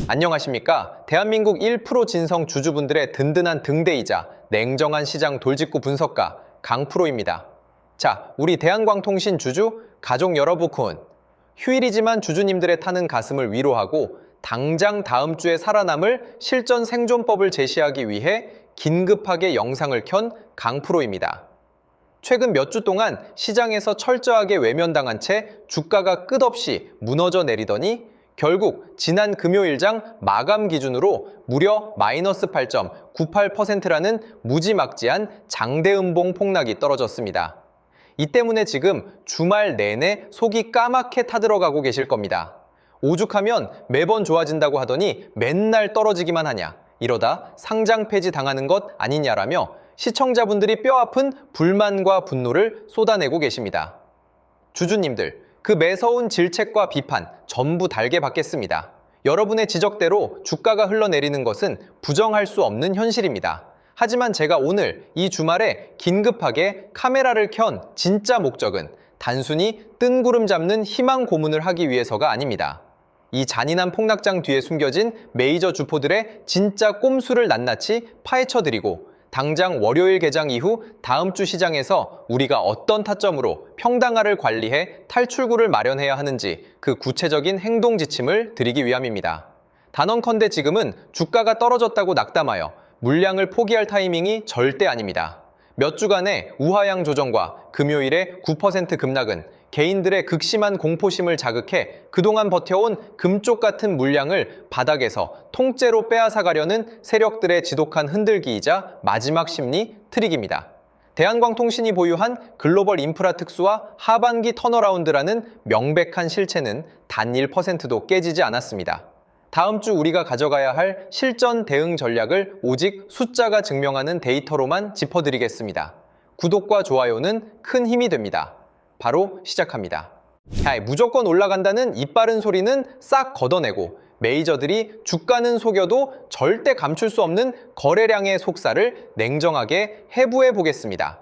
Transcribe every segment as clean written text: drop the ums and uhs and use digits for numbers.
안녕하십니까? 대한민국 1% 진성 주주분들의 든든한 등대이자 냉정한 시장 돌직구 분석가 강프로입니다. 자, 우리 대한광통신 주주, 가족 여러분, 휴일이지만 주주님들의 타는 가슴을 위로하고 당장 다음 주에 살아남을 실전 생존법을 제시하기 위해 긴급하게 영상을 켠 강프로입니다. 최근 몇 주 동안 시장에서 철저하게 외면당한 채 주가가 끝없이 무너져 내리더니 결국 지난 금요일장 마감 기준으로 무려 마이너스 8.98%라는 무지막지한 장대음봉 폭락이 떨어졌습니다. 이 때문에 지금 주말 내내 속이 까맣게 타들어가고 계실 겁니다. 오죽하면 매번 좋아진다고 하더니 맨날 떨어지기만 하냐, 이러다 상장 폐지 당하는 것 아니냐라며 시청자분들이 뼈아픈 불만과 분노를 쏟아내고 계십니다. 주주님들, 그 매서운 질책과 비판 전부 달게 받겠습니다. 여러분의 지적대로 주가가 흘러내리는 것은 부정할 수 없는 현실입니다. 하지만 제가 오늘 이 주말에 긴급하게 카메라를 켠 진짜 목적은 단순히 뜬구름 잡는 희망 고문을 하기 위해서가 아닙니다. 이 잔인한 폭락장 뒤에 숨겨진 메이저 주포들의 진짜 꼼수를 낱낱이 파헤쳐드리고 당장 월요일 개장 이후 다음 주 시장에서 우리가 어떤 타점으로 평당화를 관리해 탈출구를 마련해야 하는지 그 구체적인 행동 지침을 드리기 위함입니다. 단언컨대 지금은 주가가 떨어졌다고 낙담하여 물량을 포기할 타이밍이 절대 아닙니다. 몇 주간의 우하향 조정과 금요일의 9% 급락은 개인들의 극심한 공포심을 자극해 그동안 버텨온 금쪽 같은 물량을 바닥에서 통째로 빼앗아가려는 세력들의 지독한 흔들기이자 마지막 심리 트릭입니다. 대한광통신이 보유한 글로벌 인프라 특수와 하반기 턴어라운드라는 명백한 실체는 단 1%도 깨지지 않았습니다. 다음 주 우리가 가져가야 할 실전 대응 전략을 오직 숫자가 증명하는 데이터로만 짚어드리겠습니다. 구독과 좋아요는 큰 힘이 됩니다. 바로 시작합니다. 무조건 올라간다는 이빠른 소리는 싹 걷어내고 메이저들이 주가는 속여도 절대 감출 수 없는 거래량의 속살을 냉정하게 해부해 보겠습니다.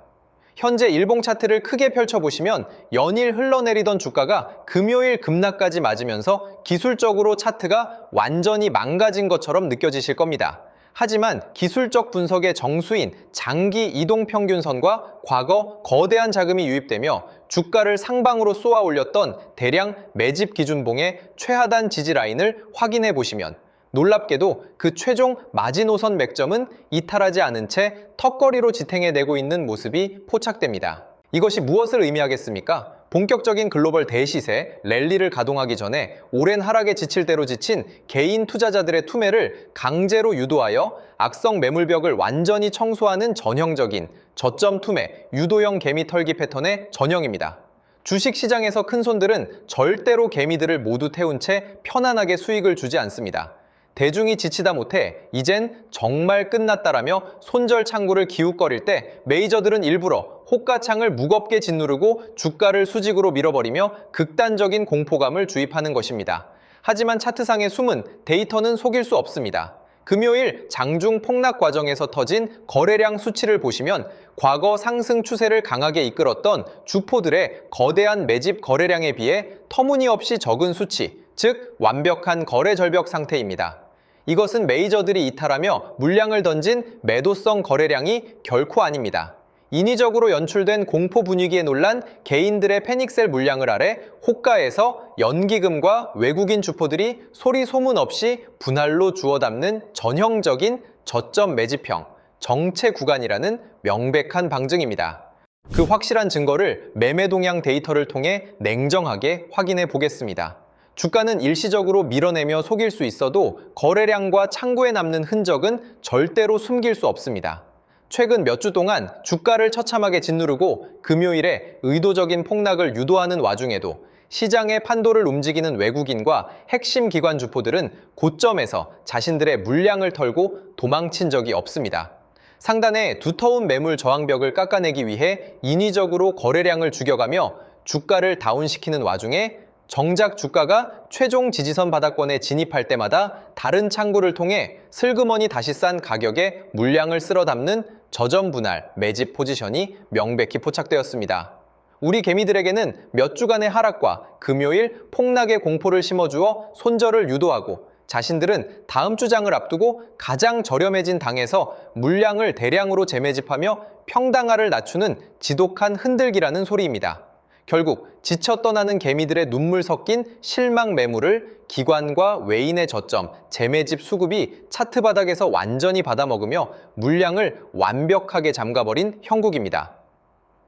현재 일봉 차트를 크게 펼쳐보시면 연일 흘러내리던 주가가 금요일 급락까지 맞으면서 기술적으로 차트가 완전히 망가진 것처럼 느껴지실 겁니다. 하지만 기술적 분석의 정수인 장기 이동평균선과 과거 거대한 자금이 유입되며 주가를 상방으로 쏘아 올렸던 대량 매집 기준봉의 최하단 지지 라인을 확인해 보시면 놀랍게도 그 최종 마지노선 맥점은 이탈하지 않은 채 턱걸이로 지탱해내고 있는 모습이 포착됩니다. 이것이 무엇을 의미하겠습니까? 본격적인 글로벌 대시세 랠리를 가동하기 전에 오랜 하락에 지칠 대로 지친 개인 투자자들의 투매를 강제로 유도하여 악성 매물벽을 완전히 청소하는 전형적인 저점 투매, 유도형 개미 털기 패턴의 전형입니다. 주식시장에서 큰손들은 절대로 개미들을 모두 태운 채 편안하게 수익을 주지 않습니다. 대중이 지치다 못해 이젠 정말 끝났다라며 손절 창구를 기웃거릴 때 메이저들은 일부러 호가창을 무겁게 짓누르고 주가를 수직으로 밀어버리며 극단적인 공포감을 주입하는 것입니다. 하지만 차트상의 숨은 데이터는 속일 수 없습니다. 금요일 장중 폭락 과정에서 터진 거래량 수치를 보시면 과거 상승 추세를 강하게 이끌었던 주포들의 거대한 매집 거래량에 비해 터무니없이 적은 수치, 즉 완벽한 거래 절벽 상태입니다. 이것은 메이저들이 이탈하며 물량을 던진 매도성 거래량이 결코 아닙니다. 인위적으로 연출된 공포 분위기에 놀란 개인들의 패닉셀 물량을 아래 호가에서 연기금과 외국인 주포들이 소리 소문 없이 분할로 주워 담는 전형적인 저점 매집형, 정체 구간이라는 명백한 방증입니다. 그 확실한 증거를 매매 동향 데이터를 통해 냉정하게 확인해 보겠습니다. 주가는 일시적으로 밀어내며 속일 수 있어도 거래량과 창구에 남는 흔적은 절대로 숨길 수 없습니다. 최근 몇 주 동안 주가를 처참하게 짓누르고 금요일에 의도적인 폭락을 유도하는 와중에도 시장의 판도를 움직이는 외국인과 핵심 기관 주포들은 고점에서 자신들의 물량을 털고 도망친 적이 없습니다. 상단의 두터운 매물 저항벽을 깎아내기 위해 인위적으로 거래량을 죽여가며 주가를 다운시키는 와중에 정작 주가가 최종 지지선 바닥권에 진입할 때마다 다른 창구를 통해 슬그머니 다시 싼 가격에 물량을 쓸어 담는 저점 분할 매집 포지션이 명백히 포착되었습니다. 우리 개미들에게는 몇 주간의 하락과 금요일 폭락의 공포를 심어주어 손절을 유도하고 자신들은 다음 주장을 앞두고 가장 저렴해진 당에서 물량을 대량으로 재매집하며 평당화를 낮추는 지독한 흔들기라는 소리입니다. 결국 지쳐 떠나는 개미들의 눈물 섞인 실망 매물을 기관과 외인의 저점, 재매집 수급이 차트 바닥에서 완전히 받아먹으며 물량을 완벽하게 잠가버린 형국입니다.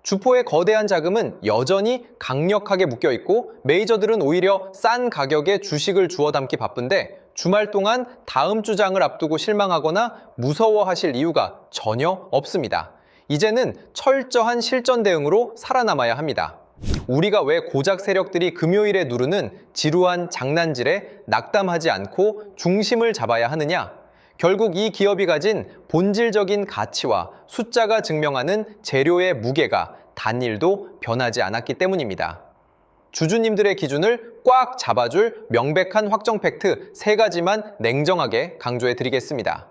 주포의 거대한 자금은 여전히 강력하게 묶여있고 메이저들은 오히려 싼 가격에 주식을 주워 담기 바쁜데 주말 동안 다음 주장을 앞두고 실망하거나 무서워하실 이유가 전혀 없습니다. 이제는 철저한 실전 대응으로 살아남아야 합니다. 우리가 왜 고작 세력들이 금요일에 누르는 지루한 장난질에 낙담하지 않고 중심을 잡아야 하느냐? 결국 이 기업이 가진 본질적인 가치와 숫자가 증명하는 재료의 무게가 단일도 변하지 않았기 때문입니다. 주주님들의 기준을 꽉 잡아줄 명백한 확정 팩트 3가지만 냉정하게 강조해 드리겠습니다.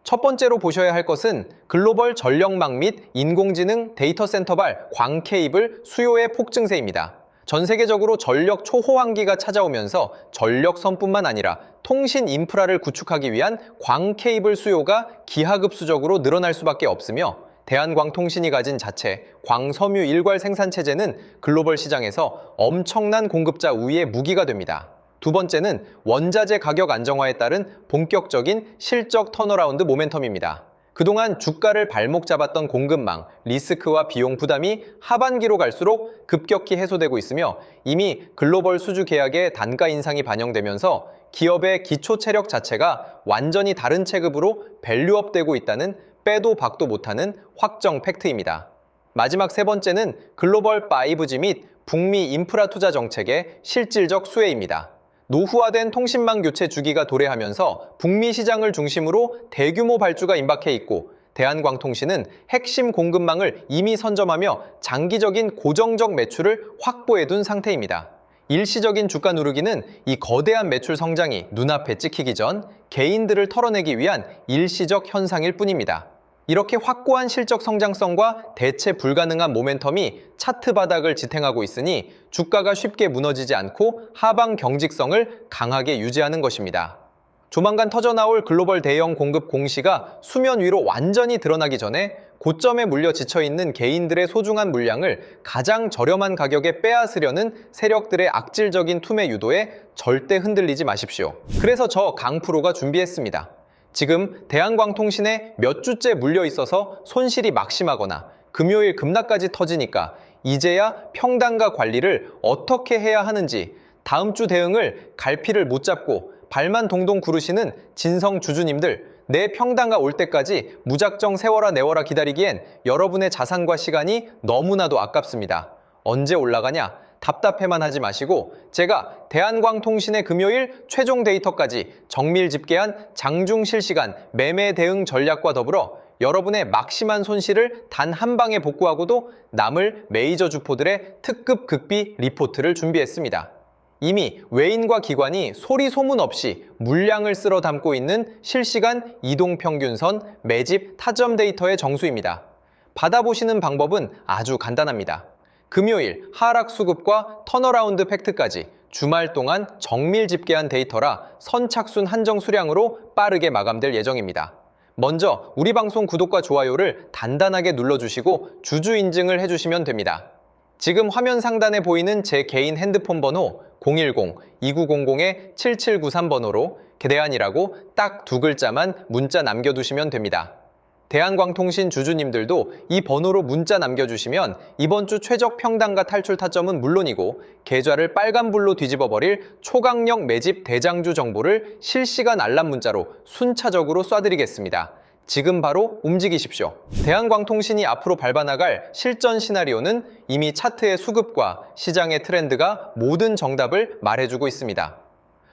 첫 번째로 보셔야 할 것은 글로벌 전력망 및 인공지능 데이터 센터발 광 케이블 수요의 폭증세입니다. 전 세계적으로 전력 초호황기가 찾아오면서 전력선뿐만 아니라 통신 인프라를 구축하기 위한 광 케이블 수요가 기하급수적으로 늘어날 수밖에 없으며 대한광통신이 가진 자체 광섬유 일괄 생산체제는 글로벌 시장에서 엄청난 공급자 우위의 무기가 됩니다. 두 번째는 원자재 가격 안정화에 따른 본격적인 실적 턴어라운드 모멘텀입니다. 그동안 주가를 발목 잡았던 공급망, 리스크와 비용 부담이 하반기로 갈수록 급격히 해소되고 있으며 이미 글로벌 수주 계약의 단가 인상이 반영되면서 기업의 기초 체력 자체가 완전히 다른 체급으로 밸류업되고 있다는 빼도 박도 못하는 확정 팩트입니다. 마지막 세 번째는 글로벌 5G 및 북미 인프라 투자 정책의 실질적 수혜입니다. 노후화된 통신망 교체 주기가 도래하면서 북미 시장을 중심으로 대규모 발주가 임박해 있고 대한광통신은 핵심 공급망을 이미 선점하며 장기적인 고정적 매출을 확보해둔 상태입니다. 일시적인 주가 누르기는 이 거대한 매출 성장이 눈앞에 찍히기 전 개인들을 털어내기 위한 일시적 현상일 뿐입니다. 이렇게 확고한 실적 성장성과 대체 불가능한 모멘텀이 차트 바닥을 지탱하고 있으니 주가가 쉽게 무너지지 않고 하방 경직성을 강하게 유지하는 것입니다. 조만간 터져나올 글로벌 대형 공급 공시가 수면 위로 완전히 드러나기 전에 고점에 물려 지쳐있는 개인들의 소중한 물량을 가장 저렴한 가격에 빼앗으려는 세력들의 악질적인 투매 유도에 절대 흔들리지 마십시오. 그래서 저 강프로가 준비했습니다. 지금 대한광통신에 몇 주째 물려 있어서 손실이 막심하거나 금요일 급락까지 터지니까 이제야 평단가 관리를 어떻게 해야 하는지 다음 주 대응을 갈피를 못 잡고 발만 동동 구르시는 진성 주주님들, 내 평단가 올 때까지 무작정 세워라 내워라 기다리기엔 여러분의 자산과 시간이 너무나도 아깝습니다. 언제 올라가냐? 답답해만 하지 마시고 제가 대한광통신의 금요일 최종 데이터까지 정밀 집계한 장중 실시간 매매 대응 전략과 더불어 여러분의 막심한 손실을 단 한 방에 복구하고도 남을 메이저 주포들의 특급 극비 리포트를 준비했습니다. 이미 외인과 기관이 소리 소문 없이 물량을 쓸어 담고 있는 실시간 이동평균선 매집 타점 데이터의 정수입니다. 받아보시는 방법은 아주 간단합니다. 금요일 하락 수급과 턴어라운드 팩트까지 주말 동안 정밀 집계한 데이터라 선착순 한정 수량으로 빠르게 마감될 예정입니다. 먼저 우리 방송 구독과 좋아요를 단단하게 눌러주시고 주주 인증을 해주시면 됩니다. 지금 화면 상단에 보이는 제 개인 핸드폰 번호 010-2900-7793 번호로 대한이라고 딱 2글자만 문자 남겨두시면 됩니다. 대한광통신 주주님들도 이 번호로 문자 남겨주시면 이번 주 최적 평단가 탈출 타점은 물론이고 계좌를 빨간불로 뒤집어버릴 초강력 매집 대장주 정보를 실시간 알람 문자로 순차적으로 쏴드리겠습니다. 지금 바로 움직이십시오. 대한광통신이 앞으로 밟아나갈 실전 시나리오는 이미 차트의 수급과 시장의 트렌드가 모든 정답을 말해주고 있습니다.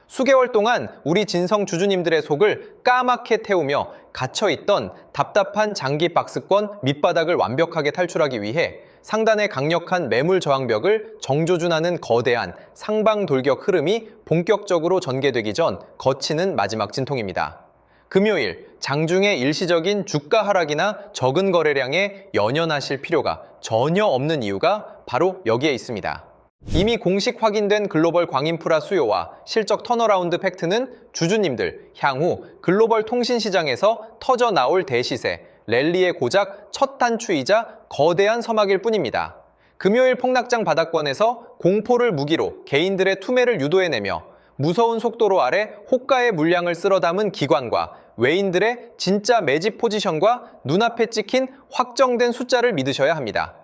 수개월 동안 우리 진성 주주님들의 속을 까맣게 태우며 갇혀있던 답답한 장기 박스권 밑바닥을 완벽하게 탈출하기 위해 상단의 강력한 매물 저항벽을 정조준하는 거대한 상방 돌격 흐름이 본격적으로 전개되기 전 거치는 마지막 진통입니다. 금요일 장중의 일시적인 주가 하락이나 적은 거래량에 연연하실 필요가 전혀 없는 이유가 바로 여기에 있습니다. 이미 공식 확인된 글로벌 광인프라 수요와 실적 턴어라운드 팩트는 주주님들 향후 글로벌 통신 시장에서 터져 나올 대시세, 랠리의 고작 첫 단추이자 거대한 서막일 뿐입니다. 금요일 폭락장 바닥권에서 공포를 무기로 개인들의 투매를 유도해내며 무서운 속도로 아래 호가의 물량을 쓸어 담은 기관과 외인들의 진짜 매집 포지션과 눈앞에 찍힌 확정된 숫자를 믿으셔야 합니다.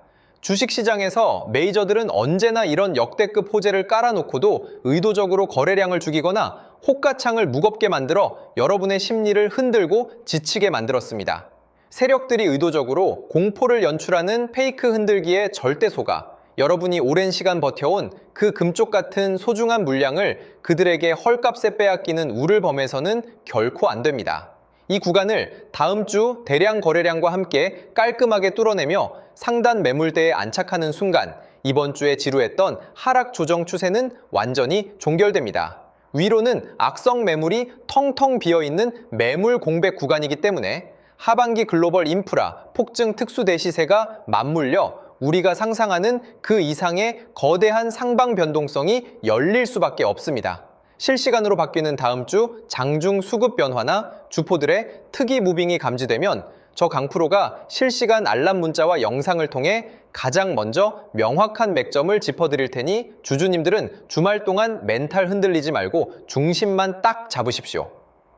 주식시장에서 메이저들은 언제나 이런 역대급 호재를 깔아놓고도 의도적으로 거래량을 죽이거나 호가창을 무겁게 만들어 여러분의 심리를 흔들고 지치게 만들었습니다. 세력들이 의도적으로 공포를 연출하는 페이크 흔들기에 절대 속아 여러분이 오랜 시간 버텨온 그 금쪽 같은 소중한 물량을 그들에게 헐값에 빼앗기는 우를 범해서는 결코 안 됩니다. 이 구간을 다음 주 대량 거래량과 함께 깔끔하게 뚫어내며 상단 매물대에 안착하는 순간 이번 주에 지루했던 하락 조정 추세는 완전히 종결됩니다. 위로는 악성 매물이 텅텅 비어있는 매물 공백 구간이기 때문에 하반기 글로벌 인프라 폭증 특수 대시세가 맞물려 우리가 상상하는 그 이상의 거대한 상방 변동성이 열릴 수밖에 없습니다. 실시간으로 바뀌는 다음 주 장중 수급 변화나 주포들의 특이 무빙이 감지되면 저 강프로가 실시간 알람 문자와 영상을 통해 가장 먼저 명확한 맥점을 짚어드릴 테니 주주님들은 주말 동안 멘탈 흔들리지 말고 중심만 딱 잡으십시오.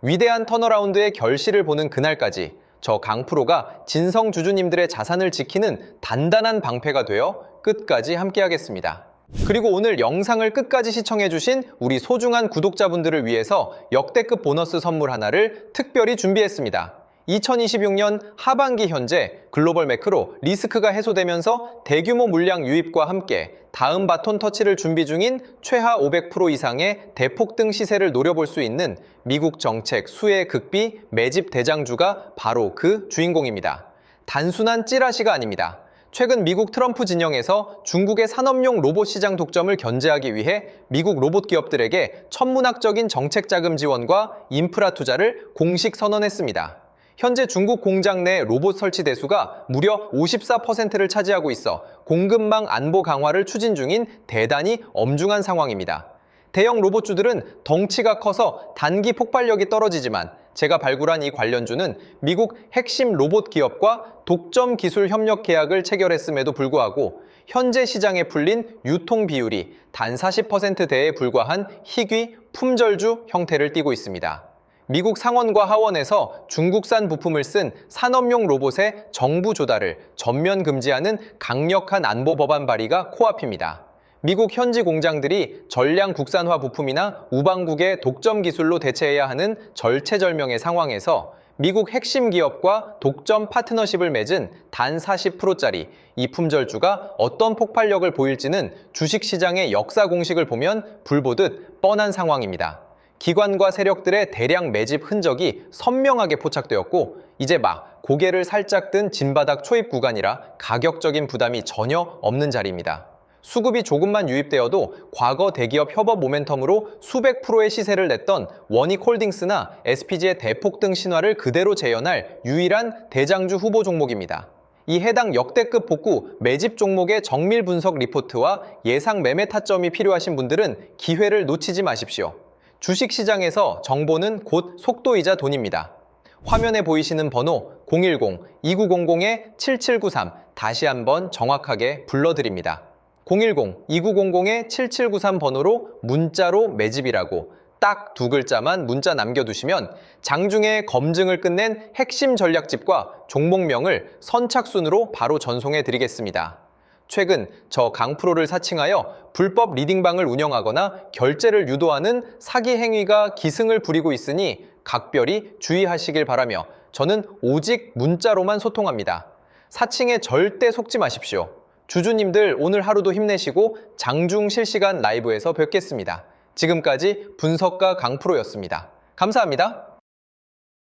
위대한 턴어라운드의 결실을 보는 그날까지 저 강프로가 진성 주주님들의 자산을 지키는 단단한 방패가 되어 끝까지 함께하겠습니다. 그리고 오늘 영상을 끝까지 시청해주신 우리 소중한 구독자분들을 위해서 역대급 보너스 선물 하나를 특별히 준비했습니다. 2026년 하반기 현재 글로벌 매크로 리스크가 해소되면서 대규모 물량 유입과 함께 다음 바톤 터치를 준비 중인 최하 500% 이상의 대폭등 시세를 노려볼 수 있는 미국 정책 수혜 극비 매집 대장주가 바로 그 주인공입니다. 단순한 찌라시가 아닙니다. 최근 미국 트럼프 진영에서 중국의 산업용 로봇 시장 독점을 견제하기 위해 미국 로봇 기업들에게 천문학적인 정책 자금 지원과 인프라 투자를 공식 선언했습니다. 현재 중국 공장 내 로봇 설치 대수가 무려 54%를 차지하고 있어 공급망 안보 강화를 추진 중인 대단히 엄중한 상황입니다. 대형 로봇주들은 덩치가 커서 단기 폭발력이 떨어지지만 제가 발굴한 이 관련주는 미국 핵심 로봇 기업과 독점 기술 협력 계약을 체결했음에도 불구하고 현재 시장에 풀린 유통 비율이 단 40%대에 불과한 희귀 품절주 형태를 띠고 있습니다. 미국 상원과 하원에서 중국산 부품을 쓴 산업용 로봇의 정부 조달을 전면 금지하는 강력한 안보 법안 발의가 코앞입니다. 미국 현지 공장들이 전량 국산화 부품이나 우방국의 독점 기술로 대체해야 하는 절체절명의 상황에서 미국 핵심 기업과 독점 파트너십을 맺은 단 40%짜리 이 품절주가 어떤 폭발력을 보일지는 주식시장의 역사 공식을 보면 불보듯 뻔한 상황입니다. 기관과 세력들의 대량 매집 흔적이 선명하게 포착되었고 이제 막 고개를 살짝 든 진바닥 초입 구간이라 가격적인 부담이 전혀 없는 자리입니다. 수급이 조금만 유입되어도 과거 대기업 협업 모멘텀으로 수백 프로의 시세를 냈던 원익홀딩스나 SPG의 대폭등 신화를 그대로 재현할 유일한 대장주 후보 종목입니다. 이 해당 역대급 복구 매집 종목의 정밀 분석 리포트와 예상 매매 타점이 필요하신 분들은 기회를 놓치지 마십시오. 주식시장에서 정보는 곧 속도이자 돈입니다. 화면에 보이시는 번호 010-2900-7793 다시 한번 정확하게 불러드립니다. 010-2900-7793 번호로 문자로 매집이라고 딱 두 글자만 문자 남겨두시면 장중에 검증을 끝낸 핵심 전략집과 종목명을 선착순으로 바로 전송해 드리겠습니다. 최근 저 강프로를 사칭하여 불법 리딩방을 운영하거나 결제를 유도하는 사기 행위가 기승을 부리고 있으니 각별히 주의하시길 바라며 저는 오직 문자로만 소통합니다. 사칭에 절대 속지 마십시오. 주주님들 오늘 하루도 힘내시고 장중 실시간 라이브에서 뵙겠습니다. 지금까지 분석가 강프로였습니다. 감사합니다.